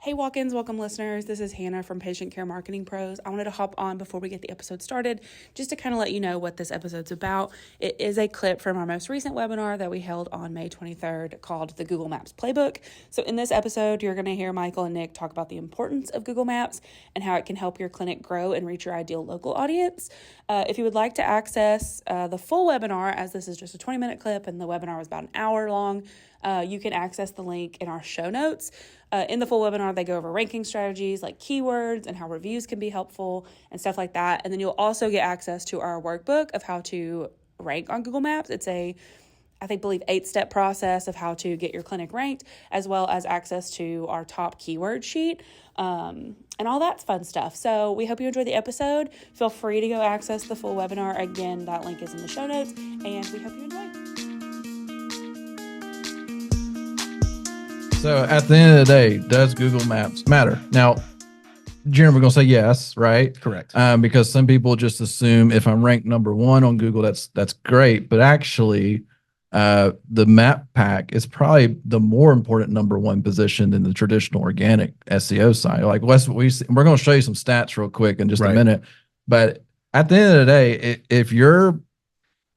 Hey, walk-ins, welcome listeners. This is Hannah from Patient Care Marketing Pros. I wanted to hop on before we get the episode started just to kind of let you know what this episode's about. It is a clip from our most recent webinar that we held on May 23rd called the Google Maps Playbook. So in this episode, you're going to hear Michael and Nick talk about the importance of Google Maps and how it can help your clinic grow and reach your ideal local audience. If you would like to access the full webinar, as this is just a 20-minute clip and the webinar was about an hour long, you can access the link in our show notes. In the full webinar, they go over ranking strategies like keywords and how reviews can be helpful and stuff like that. And then you'll also get access to our workbook of how to rank on Google Maps. It's a, I believe 8-step process of how to get your clinic ranked, as well as access to our top keyword sheet, and all that fun stuff. So we hope you enjoy the episode. Feel free to go access the full webinar. Again, that link is in the show notes, and we hope you enjoy. So at the end of the day, does Google Maps matter? Now, generally, we're going to say yes, right? Correct. Because some people just assume if I'm ranked number one on Google, that's great. But actually, the map pack is probably the more important number one position than the traditional organic SEO side. Like we're going to show you some stats real quick in just a minute. But at the end of the day,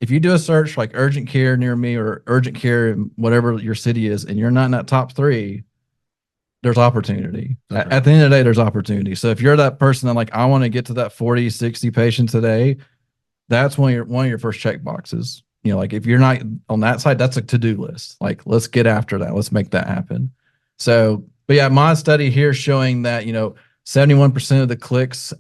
if you do a search like urgent care near me or urgent care in whatever your city is, and you're not in that top three, there's opportunity. Okay. At the end of the day, there's opportunity. So if you're that person that like, I want to get to that 40, 60 patients a day, that's one of your first check boxes. You know, like if you're not on that side, that's a to-do list. Like, let's get after that. Let's make that happen. So, but yeah, my study here showing that, 71% of the clicks,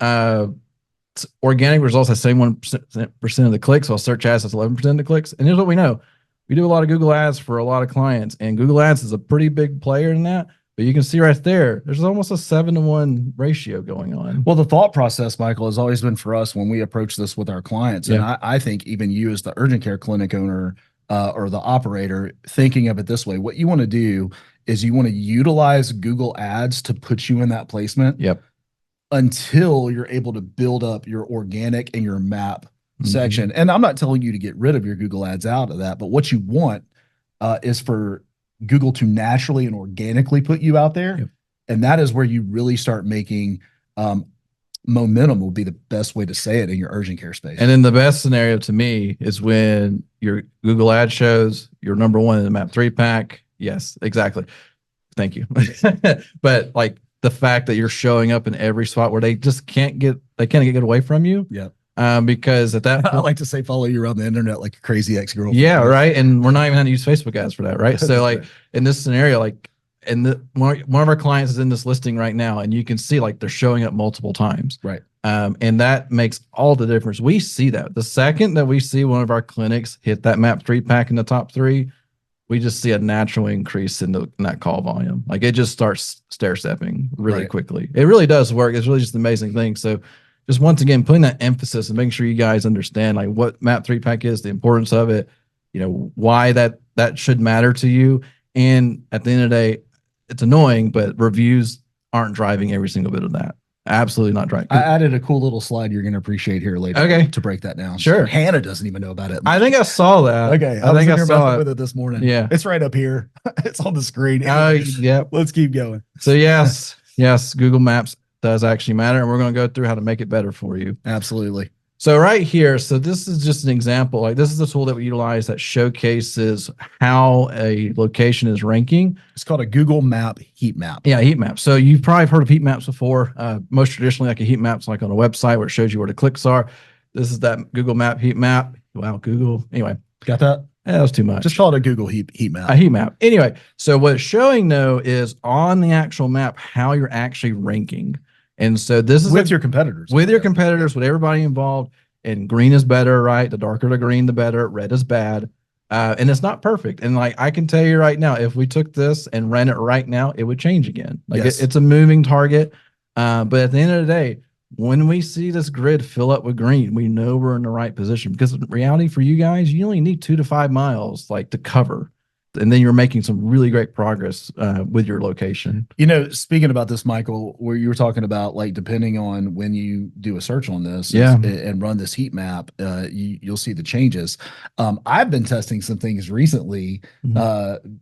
organic results has 71% of the clicks, while search ads has 11% of the clicks. And here's what we know. We do a lot of Google ads for a lot of clients, and Google ads is a pretty big player in that. But you can see right there, there's almost a 7-to-1 ratio going on. Well, the thought process, Michael, has always been for us when we approach this with our clients. And I think even you as the urgent care clinic owner or the operator, thinking of it this way, what you want to do is you want to utilize Google ads to put you in that placement. Yep. Until you're able to build up your organic and your map section. And I'm not telling you to get rid of your Google ads out of that, but what you want is for Google to naturally and organically put you out there. Yep. And that is where you really start making momentum, will be the best way to say it, in your urgent care space. And then the best scenario to me is when your Google ad shows you're number one in the Map 3 pack. Yes, exactly. Thank you. But like, the fact that you're showing up in every spot where they just can't get away from you. Yeah. Because at that point, I like to say follow you around the internet like a crazy ex-girlfriend. Yeah, right. And we're not even having to use Facebook ads for that, right? So like in this scenario, like one of our clients is in this listing right now, and you can see like they're showing up multiple times. Right. And that makes all the difference. We see that. The second that we see one of our clinics hit that Map 3 pack in the top 3, we just see a natural increase in that call volume. Like it just starts stair-stepping really quickly. It really does work. It's really just an amazing thing. So just once again, putting that emphasis and making sure you guys understand like what Map 3 pack is, the importance of it, why that should matter to you. And at the end of the day, it's annoying, but reviews aren't driving every single bit of that. Absolutely not driving. I added a cool little slide you're going to appreciate here later. Okay. To break that down. Sure. Hannah doesn't even know about it. I think I saw that. Okay. I think I saw it with it this morning. Yeah. It's right up here. It's on the screen. Yeah. Let's keep going. So yes, Google Maps does actually matter, and we're going to go through how to make it better for you. Absolutely. So right here, so this is just an example. Like this is the tool that we utilize that showcases how a location is ranking. It's called a Google Map heat map. Yeah, heat map. So you've probably heard of heat maps before. Most traditionally, like a heat map's like on a website where it shows you where the clicks are. This is that Google Map heat map. Wow, Google. Anyway, got that? That was too much. Just call it a Google heat map. A heat map. Anyway, so what it's showing though is on the actual map how you're actually ranking. And so this is with your competitors. With your competitors, with everybody involved. And green is better, right? The darker the green, the better. Red is bad. And it's not perfect. And like I can tell you right now, if we took this and ran it right now, it would change again. Like it's a moving target. But at the end of the day, when we see this grid fill up with green, we know we're in the right position, because in reality for you guys, you only need 2 to 5 miles like to cover. and then you're making some really great progress with your location. Speaking about this, Michael, where you were talking about like depending on when you do a search on this and run this heat map, you'll see the changes. I've been testing some things recently,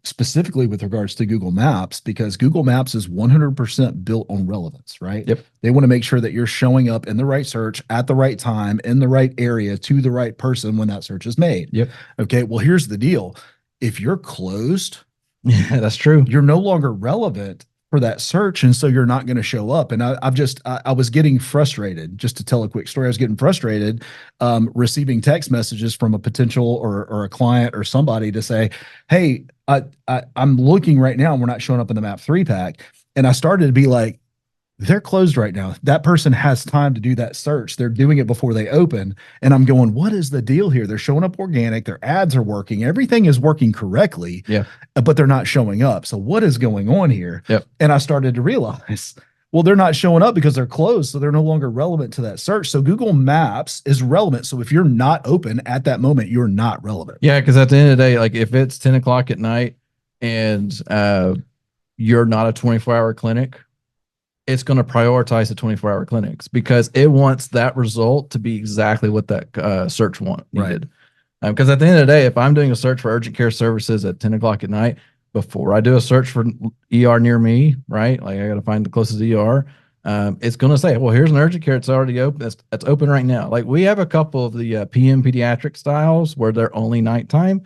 specifically with regards to Google Maps, because Google Maps is 100% built on relevance, right? Yep. They want to make sure that you're showing up in the right search at the right time, in the right area, to the right person when that search is made. Yep. Okay. Well, here's the deal. If you're closed, yeah, that's true. You're no longer relevant for that search. And so you're not going to show up. And I was getting frustrated, just to tell a quick story. I was getting frustrated receiving text messages from a potential or a client or somebody to say, hey, I'm looking right now and we're not showing up in the map 3-pack. And I started to be like, they're closed right now. That person has time to do that search. They're doing it before they open. And I'm going, what is the deal here? They're showing up organic. Their ads are working. Everything is working correctly, but they're not showing up. So what is going on here? Yep. And I started to realize, well, they're not showing up because they're closed. So they're no longer relevant to that search. So Google Maps is relevant. So if you're not open at that moment, you're not relevant. Yeah. Because at the end of the day, like if it's 10 o'clock at night and you're not a 24-hour clinic, it's going to prioritize the 24-hour clinics because it wants that result to be exactly what that search needed. Because at the end of the day, if I'm doing a search for urgent care services at 10 o'clock at night, before I do a search for ER near me, right? Like I got to find the closest ER. It's going to say, well, here's an urgent care. It's already open. It's open right now. Like we have a couple of the PM pediatric styles where they're only nighttime.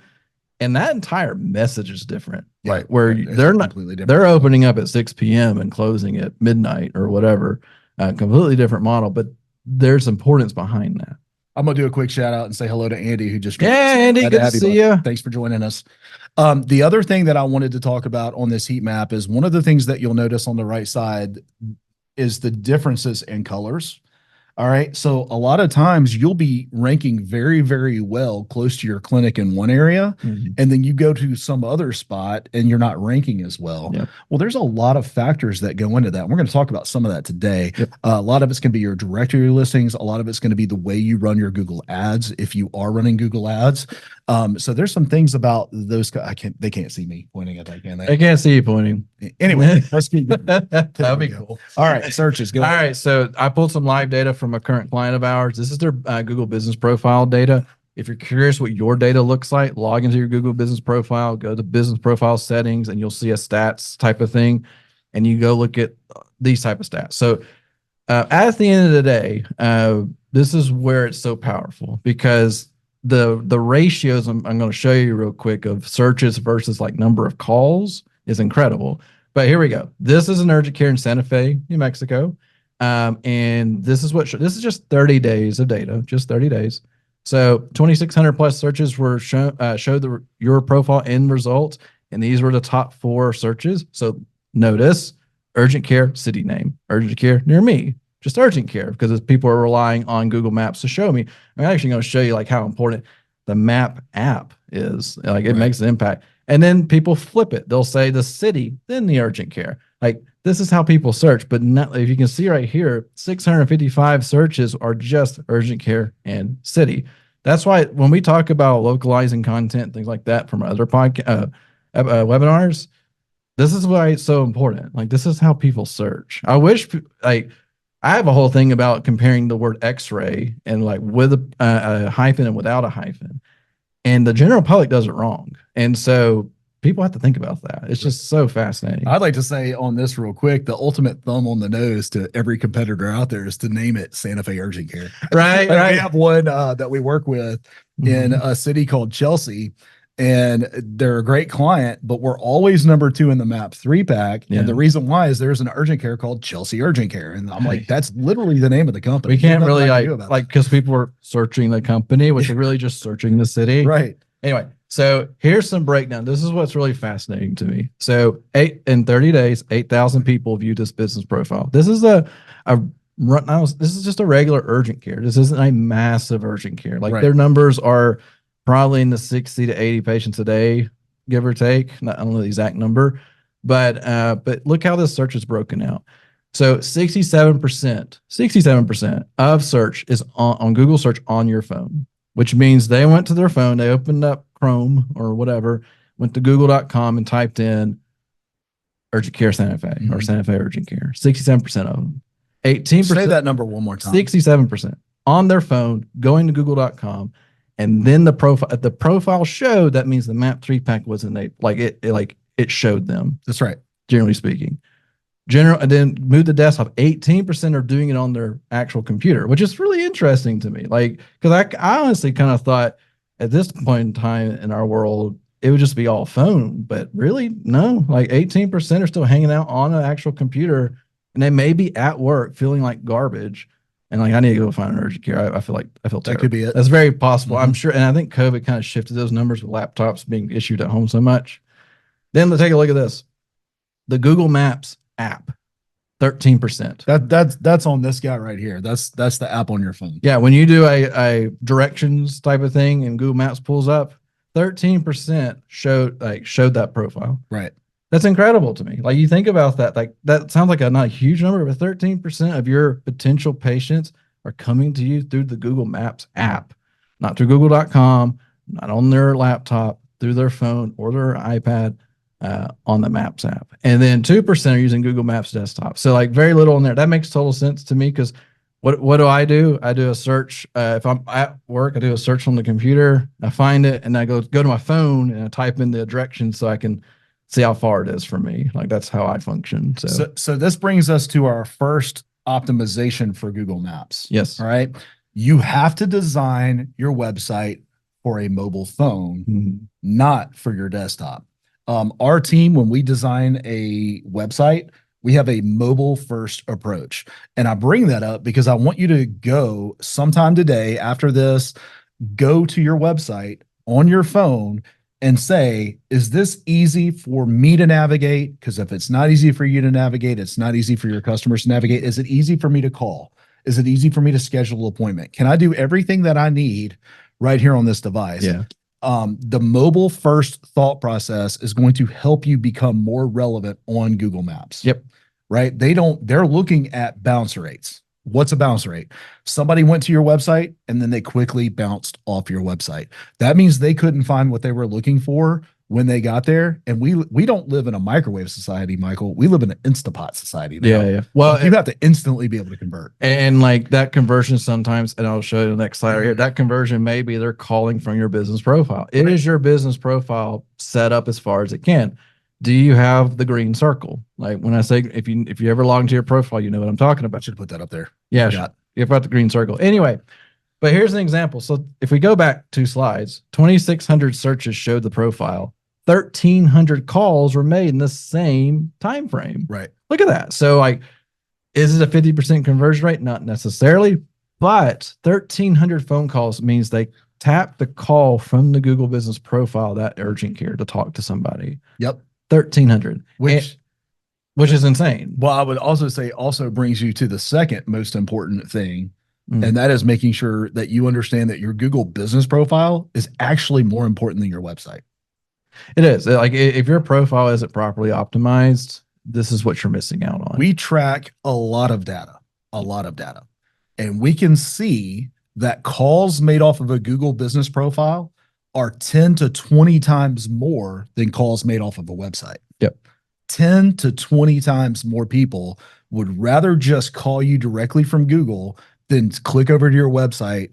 And that entire message is different, right? Where they're not completely different. They're opening up at 6 p.m. and closing at midnight or whatever. Completely different model, but there's importance behind that. I'm gonna do a quick shout out and say hello to Andy, who just Andy, good to see you. Thanks for joining us. The other thing that I wanted to talk about on this heat map is one of the things that you'll notice on the right side is the differences in colors. All right. So a lot of times you'll be ranking very, very well close to your clinic in one area. And then you go to some other spot and you're not ranking as well. Yep. Well, there's a lot of factors that go into that. We're going to talk about some of that today. Yep. A lot of it's going to be your directory listings. A lot of it's going to be the way you run your Google ads. If you are running Google ads. So there's some things about those. They can't see me pointing at that, can they? They can't see you pointing. Anyway, let's keep going. That'd be cool. All right. Searches. Go All ahead. right. So I pulled some live data from a current client of ours. This is their Google business profile data. If you're curious what your data looks like, log into your Google business profile, go to business profile settings, and you'll see a stats type of thing. And you go look at these type of stats. So at the end of the day, this is where it's so powerful because the ratios I'm going to show you real quick of searches versus like number of calls is incredible. But here we go. This is an urgent care in Santa Fe, New Mexico. And this is this is just 30 days of data, just 30 days. So 2,600 plus searches were showed your profile end results. And these were the top 4 searches. So notice urgent care, city name, urgent care near me, just urgent care because people are relying on Google Maps to show me. I'm actually going to show you like how important the map app is. Like it makes an impact. And then people flip it. They'll say the city, then the urgent care. Like this is how people search. But not, if you can see right here, 655 searches are just urgent care and city. That's why when we talk about localizing content, things like that from other webinars, this is why it's so important. Like this is how people search. I wish I have a whole thing about comparing the word X-ray and like with a hyphen and without a hyphen. And the general public does it wrong. And so people have to think about that. It's just so fascinating. I'd like to say on this real quick, the ultimate thumb on the nose to every competitor out there is to name it Santa Fe Urgent Care. Right. We have one that we work with in a city called Chelsea. And they're a great client, but we're always number 2 in the map 3-pack. Yeah. And the reason why is there's an urgent care called Chelsea Urgent Care. And I'm like, that's literally the name of the company. We can't really like because people were searching the company, which is really just searching the city. Right. Anyway, so here's some breakdown. This is what's really fascinating to me. So in 30 days, 8,000 people viewed this business profile. This is this is just a regular urgent care. This isn't a massive urgent care. Like their numbers are probably in the 60 to 80 patients a day, give or take. I don't know the exact number, but look how this search is broken out. So 67% of search is on Google search on your phone, which means they went to their phone, they opened up Chrome or whatever, went to google.com and typed in urgent care Santa Fe or Santa Fe urgent care. 67% of them. 18%. Say that number one more time. 67% on their phone going to google.com. And then the profile showed, that means the map 3-pack wasn't it showed them. That's right. Generally speaking. And then move the desktop. 18% are doing it on their actual computer, which is really interesting to me. Like, because I honestly kind of thought at this point in time in our world, it would just be all phone, but really no, like 18% are still hanging out on an actual computer, and they may be at work feeling like garbage. And like, I need to go find an urgent care. I feel terrible. That could be it. That's very possible. I'm sure. And I think COVID kind of shifted those numbers with laptops being issued at home so much. Then let's take a look at this. The Google Maps app, 13%. That's on this guy right here. That's the app on your phone. Yeah. When you do a directions type of thing and Google Maps pulls up, 13% showed that profile. Right. That's incredible to me. Like, you think about that, like that sounds like not a huge number, but 13% of your potential patients are coming to you through the Google Maps app, not through google.com, not on their laptop, through their phone or their iPad, on the Maps app. And then 2% are using Google Maps desktop. So like very little in there. That makes total sense to me, because what do? I do a search. If I'm at work, I do a search on the computer. I find it, and I go to my phone and I type in the directions so I can see how far it is from me. Like, that's how I function. So this brings us to our first optimization for Google Maps. Yes. All right. You have to design your website for a mobile phone, not for your desktop. Our team, when we design a website, we have a mobile first approach. And I bring that up because I want you to go sometime today after this, go to your website on your phone and say, is this easy for me to navigate? Because if it's not easy for you to navigate, it's not easy for your customers to navigate. Is it easy for me to call? Is it easy for me to schedule an appointment? Can I do everything that I need right here on this device? Yeah. The mobile first thought process is going to help you become more relevant on Google Maps. Yep. Right. They're looking at bounce rates. What's a bounce rate? Somebody went to your website and then they quickly bounced off your website. That means they couldn't find what they were looking for when they got there. And we don't live in a microwave society, Michael. We live in an Instapot society now. Yeah. Well, like, you have to instantly be able to convert. And like that conversion sometimes, and I'll show you the next slide right here, that conversion maybe they're calling from your business profile. It is your business profile set up as far as it can. Do you have the green circle? Like, when I say, if you ever log into your profile, you know what I'm talking about. I should put that up there. Yeah, you've got the green circle. Anyway, but here's an example. So if we go back 2 slides, 2,600 searches showed the profile. 1,300 calls were made in the same time frame. Right. Look at that. So like, is it a 50% conversion rate? Not necessarily, but 1,300 phone calls means they tap the call from the Google business profile, that urgent care, to talk to somebody. Yep. 1,300, which is insane. Well, I would also say also brings you to the second most important thing, and that is making sure that you understand that your Google business profile is actually more important than your website. It is. Like, if your profile isn't properly optimized, this is what you're missing out on. We track a lot of data, and we can see that calls made off of a Google business profile are 10 to 20 times more than calls made off of a website. Yep. 10 to 20 times more people would rather just call you directly from Google than click over to your website.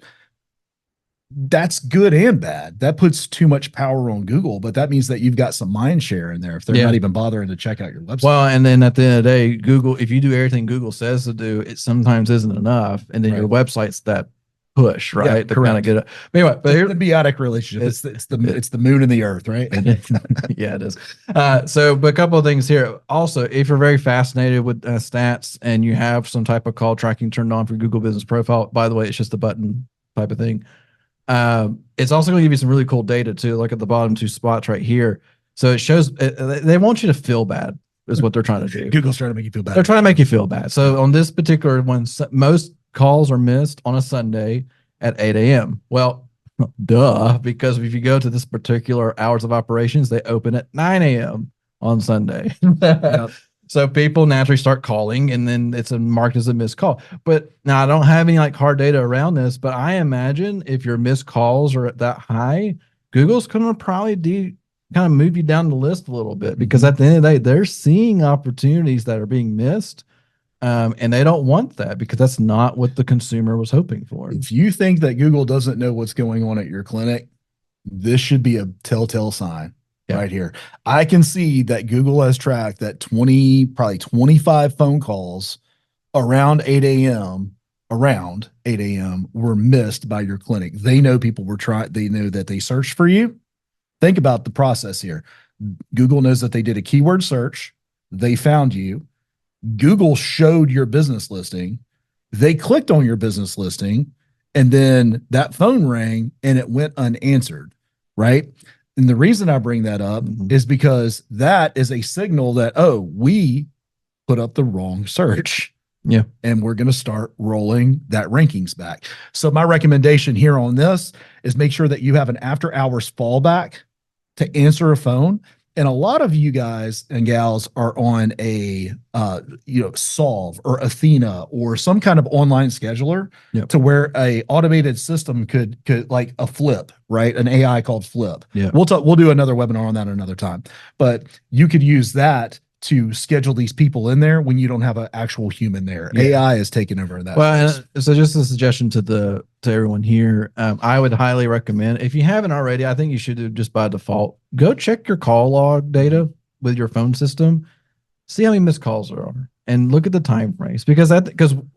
That's good and bad. That puts too much power on Google, but that means that you've got some mind share in there if they're not even bothering to check out your website. Well, and then at the end of the day, Google, if you do everything Google says to do, it sometimes isn't enough. And then your website's that push, right? Yeah, to kind of get it. But anyway, but here's the biotic relationship. It's the moon and the earth, right? Yeah, it is. But a couple of things here. Also, if you're very fascinated with stats and you have some type of call tracking turned on for Google business profile, by the way, it's just a button type of thing. It's also going to give you some really cool data too. Look at the bottom 2 spots right here. So it shows they want you to feel bad is what they're trying to do. Google's trying to make you feel bad. They're trying to make you feel bad. So on this particular one, most calls are missed on a Sunday at 8 a.m. Well, duh, because if you go to this particular hours of operations, they open at 9 a.m. on Sunday. Yep. So people naturally start calling, and then it's marked as a missed call. But now I don't have any like hard data around this, but I imagine if your missed calls are at that high, Google's going to probably kind of move you down the list a little bit, because at the end of the day, they're seeing opportunities that are being missed. And they don't want that, because that's not what the consumer was hoping for. If you think that Google doesn't know what's going on at your clinic, this should be a telltale sign right here. I can see that Google has tracked that probably 25 phone calls around 8 a.m. Were missed by your clinic. They know people were they know that they searched for you. Think about the process here. Google knows that they did a keyword search. They found you. Google showed your business listing. They clicked on your business listing, and then that phone rang and it went unanswered, right? And the reason I bring that up is because that is a signal that, oh, we put up the wrong search. Yeah. And we're going to start rolling that rankings back. So my recommendation here on this is make sure that you have an after hours fallback to answer a phone. And a lot of you guys and gals are on a, Solve or Athena or some kind of online scheduler to where a automated system could like a Flip, right? An AI called Flip. Yeah. We'll do another webinar on that another time, but you could use that to schedule these people in there when you don't have an actual human there. AI is taking over in that. Well, so just a suggestion to everyone here, I would highly recommend, if you haven't already, I think you should do just by default, go check your call log data with your phone system, see how many missed calls there are, and look at the time frames, because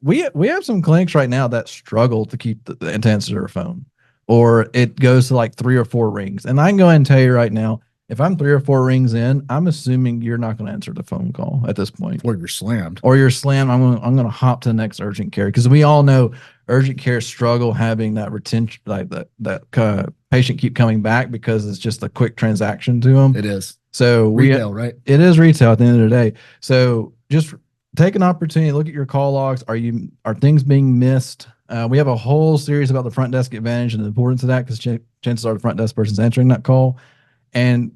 we have some clinics right now that struggle to keep the to answer their phone, or it goes to like 3 or 4 rings. And I can go ahead and tell you right now, if I'm 3 or 4 rings in, I'm assuming you're not going to answer the phone call at this point. Or you're slammed. I'm going to hop to the next urgent care, because we all know urgent care struggle having that retention, like that patient keep coming back, because it's just a quick transaction to them. It is. So retail, right? It is retail at the end of the day. So just take an opportunity, look at your call logs. Are things being missed? We have a whole series about the front desk advantage and the importance of that, because chances are the front desk person's answering that call. And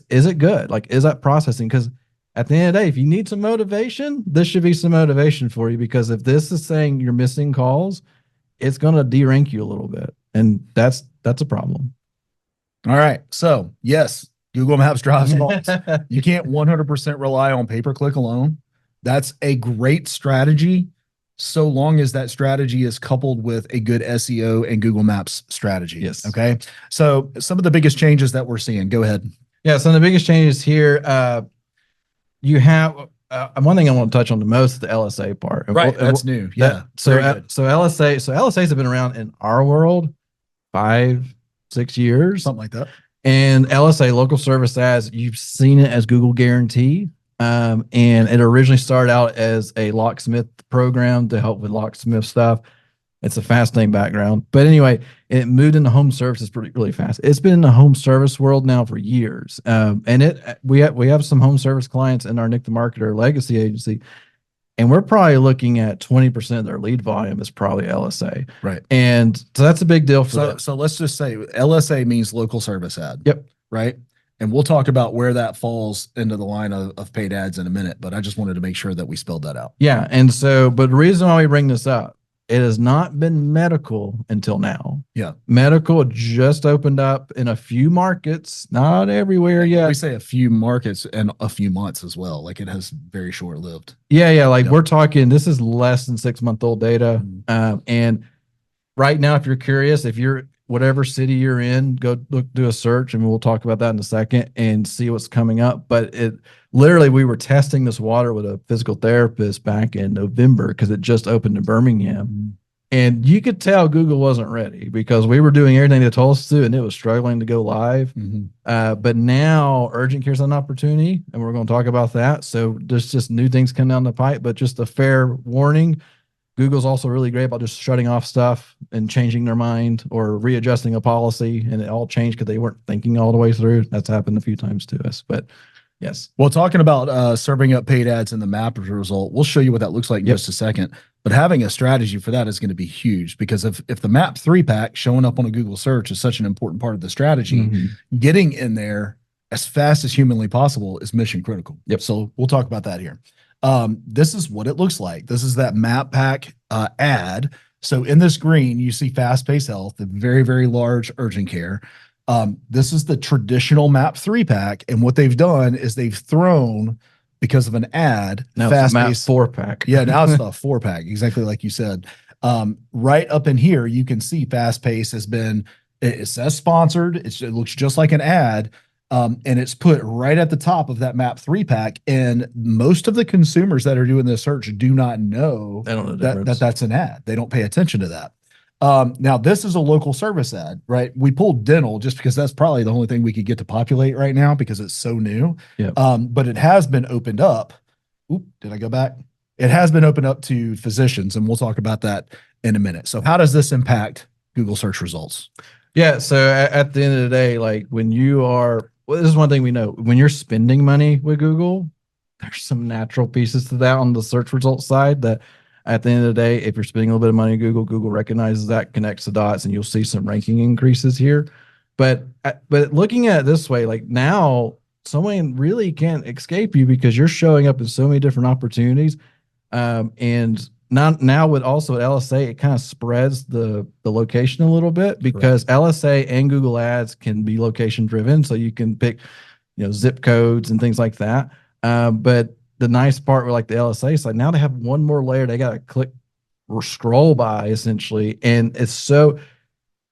is it good? Like, is that processing? Because at the end of the day, if you need some motivation, this should be some motivation for you, because if this is saying you're missing calls, it's going to derank you a little bit. And that's a problem. All right. So yes, Google Maps drives calls. You can't 100% rely on pay-per-click alone. That's a great strategy, so long as that strategy is coupled with a good SEO and Google Maps strategy. Yes. Okay. So some of the biggest changes that we're seeing, go ahead. Yeah. So the biggest changes here, you have one thing I want to touch on the most is the LSA part. Right. That's new. Yeah. So LSAs have been around in our world 5-6 years, Something like that. And LSA, local service ads, you've seen it as Google Guarantee. And it originally started out as a locksmith program to help with locksmith stuff. It's a fast name background, but anyway, it moved into home services really fast. It's been in the home service world now for years. And we have some home service clients in our Nick the Marketer legacy agency, and we're probably looking at 20% of their lead volume is probably LSA. Right. And so that's a big deal for them. So let's just say LSA means local service ad. Yep. Right. And we'll talk about where that falls into the line of paid ads in a minute, but I just wanted to make sure that we spelled that out. Yeah. And so, but the reason why we bring this up, it has not been medical until now. Yeah. Medical just opened up in a few markets, not everywhere yet. We say a few markets and a few months as well. Like, it has very short lived. Yeah. Yeah. Like, we're talking, this is less than 6-month-old data. And right now, if you're curious, if you're whatever city you're in, go do a search, and we'll talk about that in a second and see what's coming up. But it literally, we were testing this water with a physical therapist back in November, because it just opened in Birmingham. And you could tell Google wasn't ready, because we were doing everything they told us to, and it was struggling to go live. But now urgent care is an opportunity, and we're going to talk about that. So there's just new things coming down the pipe, but just a fair warning. Google's also really great about just shutting off stuff and changing their mind or readjusting a policy, and it all changed because they weren't thinking all the way through. That's happened a few times to us, but yes. Well, talking about serving up paid ads in the map result, we'll show you what that looks like in just a second. But having a strategy for that is going to be huge, because if the map 3-pack showing up on a Google search is such an important part of the strategy, getting in there as fast as humanly possible is mission critical. Yep. So we'll talk about that here. This is what it looks like. This is that map pack ad. So in this green, you see fast-paced health, the very, very large urgent care. This is the traditional map 3-pack. And what they've done is they've thrown, because of an ad, Now it's a map fast-paced 4-pack. Yeah, now it's the 4-pack, exactly like you said. Right up in here, you can see Fast Pace has been, it says sponsored. It looks just like an ad. And it's put right at the top of that map 3-pack. And most of the consumers that are doing this search do not know They don't know the difference. that's an ad. They don't pay attention to that. Now this is a local service ad, right? We pulled dental just because that's probably the only thing we could get to populate right now because it's so new. Yep. But it has been opened up. Oop, did I go back? It has been opened up to physicians, and we'll talk about that in a minute. So how does this impact Google search results? Yeah. So at the end of the day, like when you are, well, this is one thing we know, when you're spending money with Google, there's some natural pieces to that on the search results side that at the end of the day, if you're spending a little bit of money in Google, Google recognizes that, connects the dots, and you'll see some ranking increases here. But looking at it this way, like now someone really can't escape you because you're showing up in so many different opportunities. And now with also at LSA, it kind of spreads the location a little bit because LSA and Google Ads can be location driven. So you can pick, zip codes and things like that. But the nice part with like the LSA is like now they have one more layer they got to click or scroll by essentially. And it's so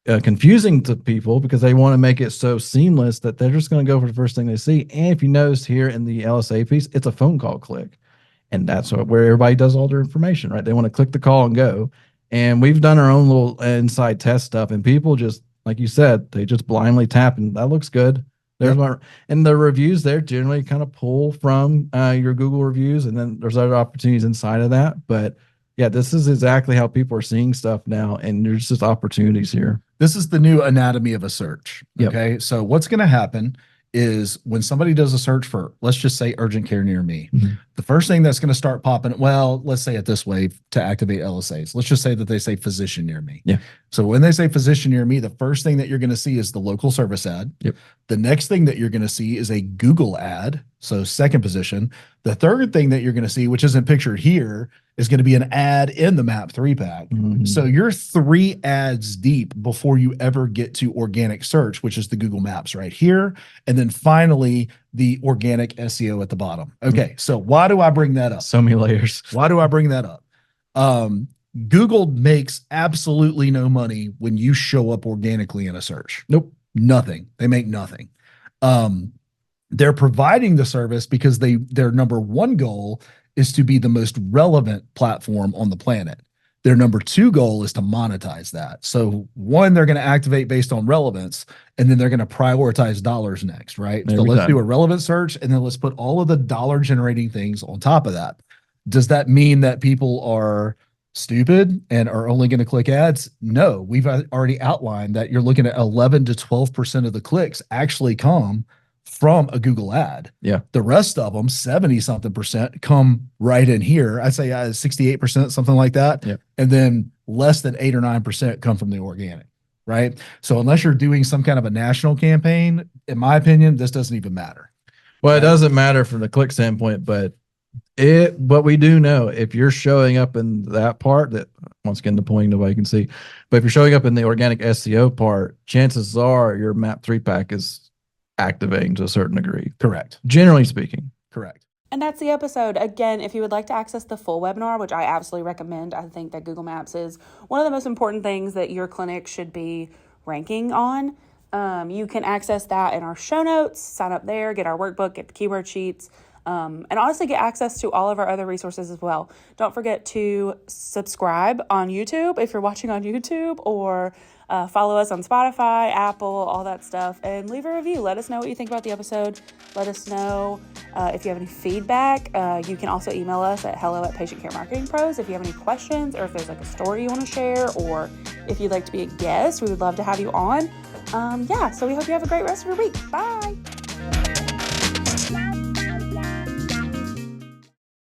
confusing to people because they want to make it so seamless that they're just going to go for the first thing they see. And if you notice here in the LSA piece, it's a phone call click. And that's where everybody does all their information, right? They want to click the call and go. And we've done our own little inside test stuff, and people just, like you said, they just blindly tap, and that looks good. There's one, and the reviews there generally kind of pull from your Google reviews, and then there's other opportunities inside of that. But yeah, this is exactly how people are seeing stuff now, and there's just opportunities here. This is the new anatomy of a search. Okay, so what's going to happen is when somebody does a search for, let's just say, urgent care near me, the first thing that's going to start popping, well, let's say it this way to activate LSAs. Let's just say that they say physician near me. Yeah. So when they say physician near me, the first thing that you're going to see is the local service ad. Yep. The next thing that you're going to see is a Google ad. So second position. The third thing that you're going to see, which isn't pictured here, is going to be an ad in the map 3-pack. So you're 3 ads deep before you ever get to organic search, which is the Google Maps right here. And then finally, the organic SEO at the bottom. Okay, so why do I bring that up? So many layers. Why do I bring that up? Google makes absolutely no money when you show up organically in a search. Nope. Nothing. They make nothing. They're providing the service because their number one goal is to be the most relevant platform on the planet. Their number 2 goal is to monetize that. So one, they're going to activate based on relevance, and then they're going to prioritize dollars next, right? So let's do a relevant search, and then let's put all of the dollar generating things on top of that. Does that mean that people are stupid and are only going to click ads? No, we've already outlined that you're looking at 11 to 12% of the clicks actually come from a Google ad. Yeah. The rest of them, 70-something%, come right in here. I'd say 68%, something like that. Yeah. And then less than 8 or 9% come from the organic, right? So unless you're doing some kind of a national campaign, in my opinion, this doesn't even matter. Well, it doesn't matter from the click standpoint, but we do know if you're showing up in that part, that once again, the point nobody can see, but if you're showing up in the organic SEO part, chances are your map 3-pack is activating to a certain degree. Correct. Generally speaking. Correct. And that's the episode. Again, if you would like to access the full webinar, which I absolutely recommend, I think that Google Maps is one of the most important things that your clinic should be ranking on. You can access that in our show notes, sign up there, get our workbook, get the keyword sheets, and honestly get access to all of our other resources as well. Don't forget to subscribe on YouTube if you're watching on YouTube, or follow us on Spotify, Apple, all that stuff, and leave a review. Let us know what you think about the episode. Let us know if you have any feedback. You can also email us at hello@patientcaremarketingpros if you have any questions, or if there's like a story you want to share, or if you'd like to be a guest, we would love to have you on. So we hope you have a great rest of your week. Bye.